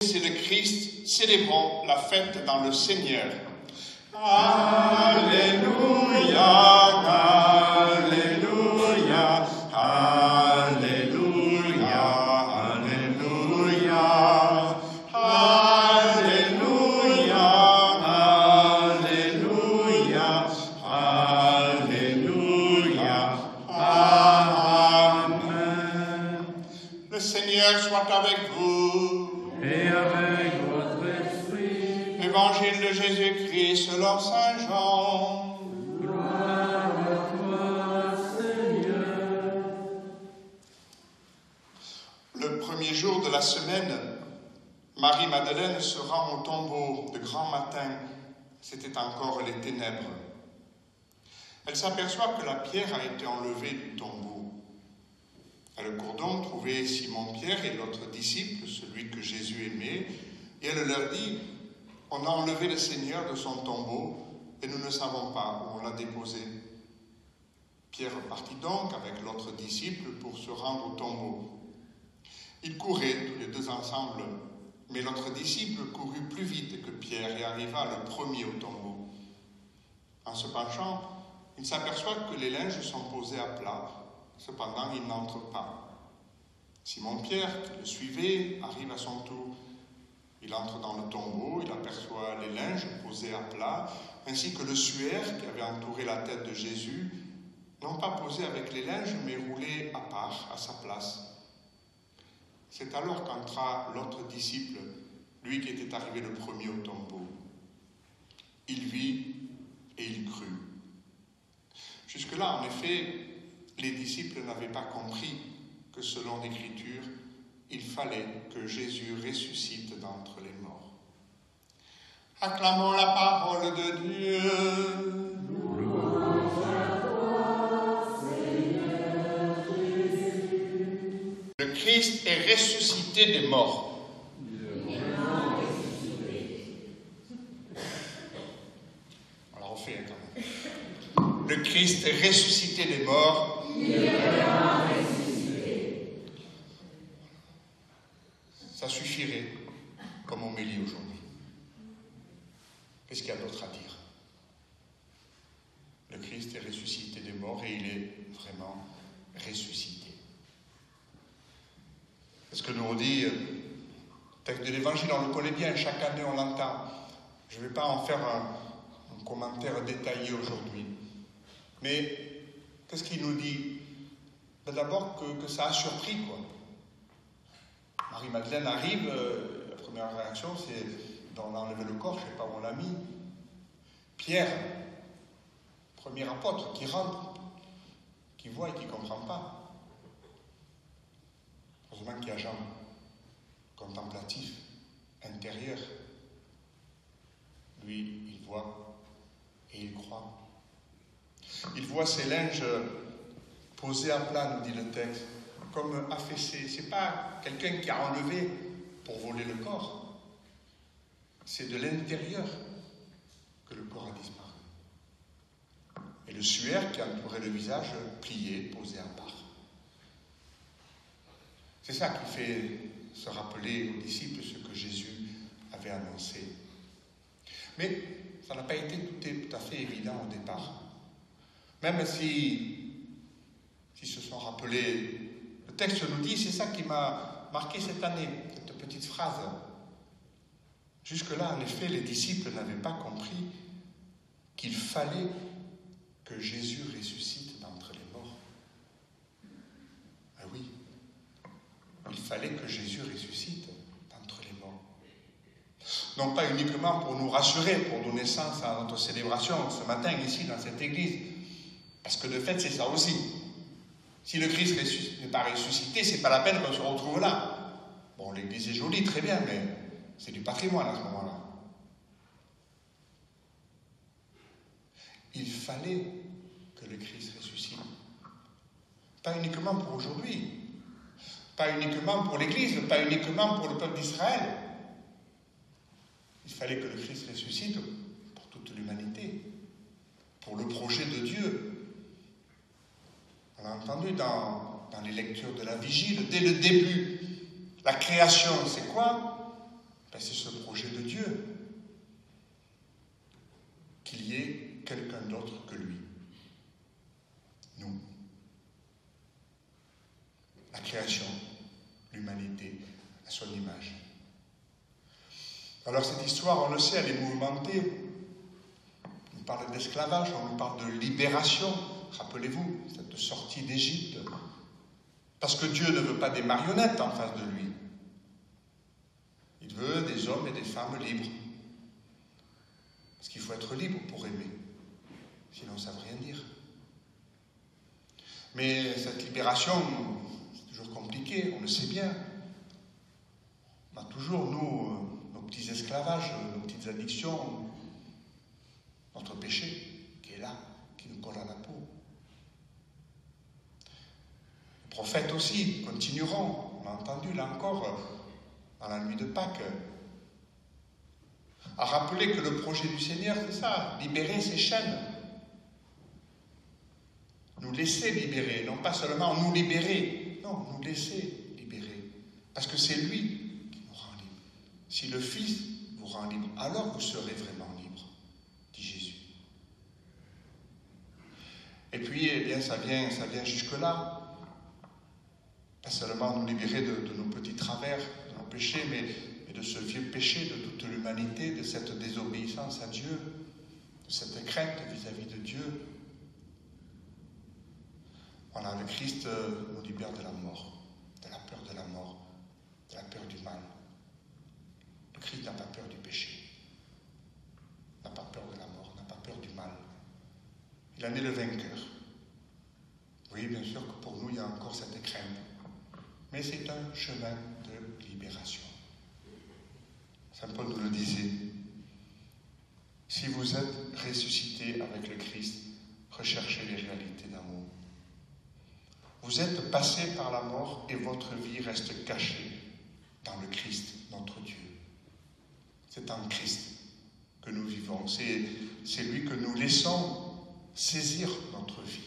C'est le Christ, célébrons la fête dans le Seigneur. Alléluia, Alléluia, Alléluia, Alléluia, Alléluia, Alléluia, Alléluia, Amen. Le Seigneur soit avec vous. Et avec votre esprit. Évangile de Jésus-Christ selon Saint Jean. Gloire à toi, Seigneur. Le premier jour de la semaine, Marie-Madeleine se rend au tombeau de grand matin. C'était encore les ténèbres. Elle s'aperçoit que la pierre a été enlevée du tombeau. Elle court donc trouver Simon-Pierre et l'autre disciple, celui que Jésus aimait, et elle leur dit « On a enlevé le Seigneur de son tombeau et nous ne savons pas où on l'a déposé. » Pierre partit donc avec l'autre disciple pour se rendre au tombeau. Ils couraient tous les deux ensemble, mais l'autre disciple courut plus vite que Pierre et arriva le premier au tombeau. En se penchant, il s'aperçoit que les linges sont posés à plat. Cependant, il n'entre pas. Simon-Pierre, qui le suivait, arrive à son tour. Il entre dans le tombeau, il aperçoit les linges posés à plat, ainsi que le suaire qui avait entouré la tête de Jésus, non pas posé avec les linges, mais roulé à part, à sa place. C'est alors qu'entra l'autre disciple, lui qui était arrivé le premier au tombeau. Il vit et il crut. Jusque-là, en effet, les disciples n'avaient pas compris que selon l'Écriture, il fallait que Jésus ressuscite d'entre les morts. Acclamons la parole de Dieu. Louange à toi, Seigneur Jésus. Le Christ est ressuscité des morts. On la refait quand même. Le Christ est ressuscité des morts. Il est vraiment ressuscité. Ça suffirait comme homélie aujourd'hui. Qu'est-ce qu'il y a d'autre à dire? Le Christ est ressuscité des morts et il est vraiment ressuscité. C'est ce que nous redit le texte de l'Évangile, on le connaît bien, chaque année on l'entend. Je ne vais pas en faire un commentaire détaillé aujourd'hui. Mais qu'est-ce qu'il nous dit? D'abord que ça a surpris, quoi. Marie-Madeleine arrive, la première réaction c'est on a enlevé le corps, je ne sais pas où on l'a mis. Pierre, premier apôtre, qui rentre, qui voit et qui ne comprend pas. Heureusement qu'il y a Jean, contemplatif, intérieur. Lui, il voit et il croit. Il voit ses linges posés à plat, nous dit le texte, comme affaissés. Ce n'est pas quelqu'un qui a enlevé pour voler le corps. C'est de l'intérieur que le corps a disparu. Et le suaire qui entourait le visage, plié, posé à part. C'est ça qui fait se rappeler aux disciples ce que Jésus avait annoncé. Mais ça n'a pas été tout à fait évident au départ. Même si se sont rappelés, le texte nous dit, c'est ça qui m'a marqué cette année, cette petite phrase. Jusque-là, en effet, les disciples n'avaient pas compris qu'il fallait que Jésus ressuscite d'entre les morts. Ah oui, il fallait que Jésus ressuscite d'entre les morts. Non pas uniquement pour nous rassurer, pour donner sens à notre célébration ce matin ici dans cette église, parce que de fait c'est ça aussi. Si le Christ n'est pas ressuscité, c'est pas la peine qu'on se retrouve là. Bon, l'église est jolie, très bien, mais c'est du patrimoine à ce moment-là. Il fallait que le Christ ressuscite. Pas uniquement pour aujourd'hui, pas uniquement pour l'église, pas uniquement pour le peuple d'Israël. Il fallait que le Christ ressuscite pour toute l'humanité, pour le projet de Dieu. On a entendu dans les lectures de la Vigile, dès le début, la création, c'est quoi? Ben, c'est ce projet de Dieu, qu'il y ait quelqu'un d'autre que lui. Nous. La création, l'humanité, à son image. Alors cette histoire, on le sait, elle est mouvementée. On nous parle d'esclavage, on nous parle de libération. Rappelez-vous, cette sortie d'Égypte. Parce que Dieu ne veut pas des marionnettes en face de lui. Il veut des hommes et des femmes libres. Parce qu'il faut être libre pour aimer. Sinon, ça ne veut rien dire. Mais cette libération, c'est toujours compliqué, on le sait bien. On a toujours, nous, nos petits esclavages, nos petites addictions, notre péché qui est là, qui nous colle à la peau. Les prophètes aussi continueront, on a entendu là encore, dans la nuit de Pâques, à rappeler que le projet du Seigneur, c'est ça, libérer ses chaînes. Nous laisser libérer, non pas seulement nous libérer, non, nous laisser libérer. Parce que c'est lui qui nous rend libres. Si le Fils vous rend libre, alors vous serez vraiment libre, dit Jésus. Et puis, eh bien, ça vient jusque-là. Pas seulement nous libérer de nos petits travers, de nos péchés, mais de ce vieux péché de toute l'humanité, de cette désobéissance à Dieu, de cette crainte vis-à-vis de Dieu. Voilà, le Christ nous libère de la mort, de la peur de la mort, de la peur du mal. Le Christ n'a pas peur du péché, n'a pas peur de la mort, n'a pas peur du mal. Il en est le vainqueur. Oui, bien sûr que pour nous, il y a encore cette crainte. Mais c'est un chemin de libération. Saint Paul nous le disait. Si vous êtes ressuscité avec le Christ, recherchez les réalités d'amour. Vous êtes passé par la mort et votre vie reste cachée dans le Christ, notre Dieu. C'est en Christ que nous vivons. C'est lui que nous laissons saisir notre vie.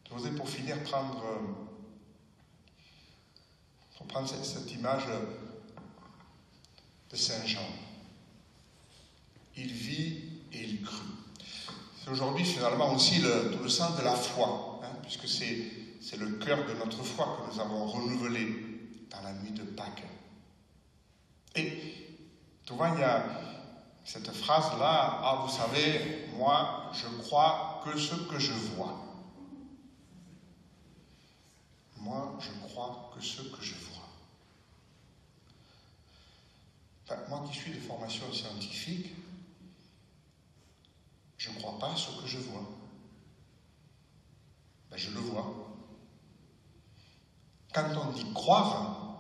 Je voudrais pour finir prendre cette image de Saint Jean. Il vit et il crut. C'est aujourd'hui finalement aussi tout le sens de la foi, hein, puisque c'est le cœur de notre foi que nous avons renouvelé dans la nuit de Pâques. Et souvent il y a cette phrase-là, « Ah, vous savez, moi, je crois que ce que je vois. » Moi, je crois que ce que je vois. Enfin, moi qui suis de formation scientifique, je ne crois pas ce que je vois. Ben, je le vois. Quand on dit croire,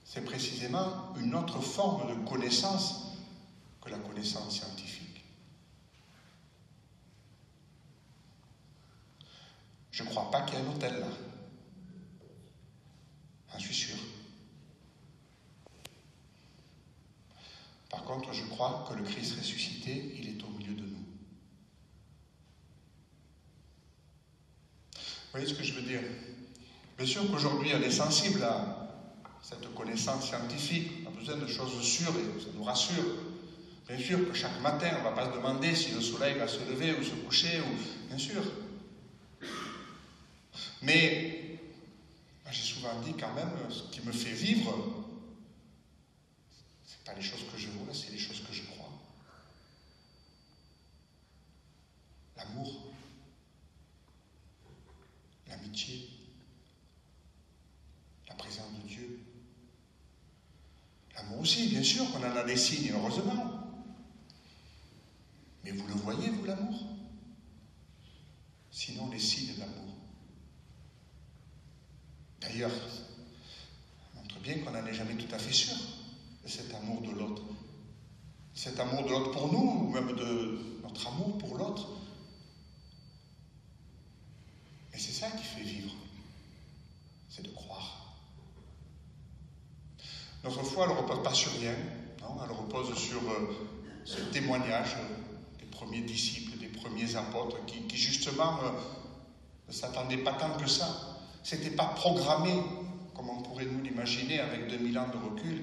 c'est précisément une autre forme de connaissance que la connaissance scientifique. Je ne crois pas qu'il y ait un hôtel là. J'en suis sûr. Par contre, je crois que le Christ ressuscité, il est au milieu de nous. Vous voyez ce que je veux dire? Bien sûr qu'aujourd'hui, elle est sensible à cette connaissance scientifique. On a besoin de choses sûres et ça nous rassure. Bien sûr que chaque matin, on ne va pas se demander si le soleil va se lever ou se coucher, bien sûr. Mais j'ai souvent dit quand même, ce qui me fait vivre, ce n'est pas les choses que je vois, c'est les choses que je crois. L'amour, l'amitié, la présence de Dieu. L'amour aussi, bien sûr, qu'on en a des signes, heureusement. Mais vous le voyez, vous, l'amour? Sinon, les signes d'amour. D'ailleurs, ça montre bien qu'on n'en est jamais tout à fait sûr de cet amour de l'autre. Cet amour de l'autre pour nous, ou même de notre amour pour l'autre. Mais c'est ça qui fait vivre. C'est de croire. Notre foi, elle ne repose pas sur rien. Non, elle repose sur ce témoignage des premiers disciples, des premiers apôtres, qui justement ne s'attendaient pas tant que ça. Ce n'était pas programmé comme on pourrait nous l'imaginer avec 2000 ans de recul.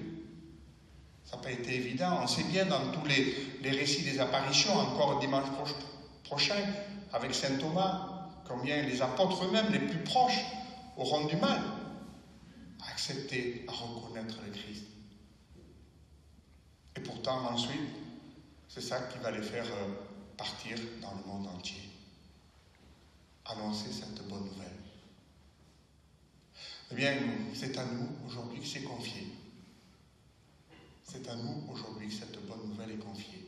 Ça n'a pas été évident. On sait bien dans tous les récits des apparitions, encore dimanche prochain, avec saint Thomas, combien les apôtres eux-mêmes, les plus proches, auront du mal à accepter, à reconnaître le Christ. Et pourtant, ensuite, c'est ça qui va les faire partir dans le monde entier. Annoncer cette bonne nouvelle. Eh bien, c'est à nous aujourd'hui que c'est confié. C'est à nous aujourd'hui que cette bonne nouvelle est confiée.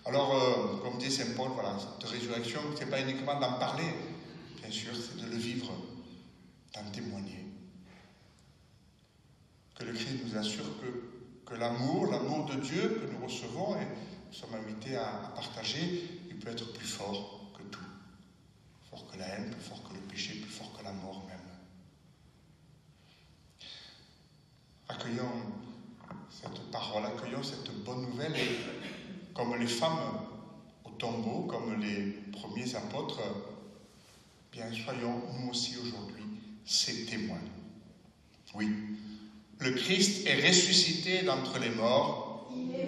Alors, comme dit saint Paul, voilà, cette résurrection, ce n'est pas uniquement d'en parler, bien sûr, c'est de le vivre, d'en témoigner. Que le Christ nous assure que l'amour de Dieu que nous recevons et nous sommes invités à partager, il peut être plus fort que tout. Plus fort que la haine, plus fort que le péché, plus fort que la mort même. Accueillons cette parole, accueillons cette bonne nouvelle et comme les femmes au tombeau, comme les premiers apôtres, bien soyons nous aussi aujourd'hui ces témoins. Oui, le Christ est ressuscité d'entre les morts. Il est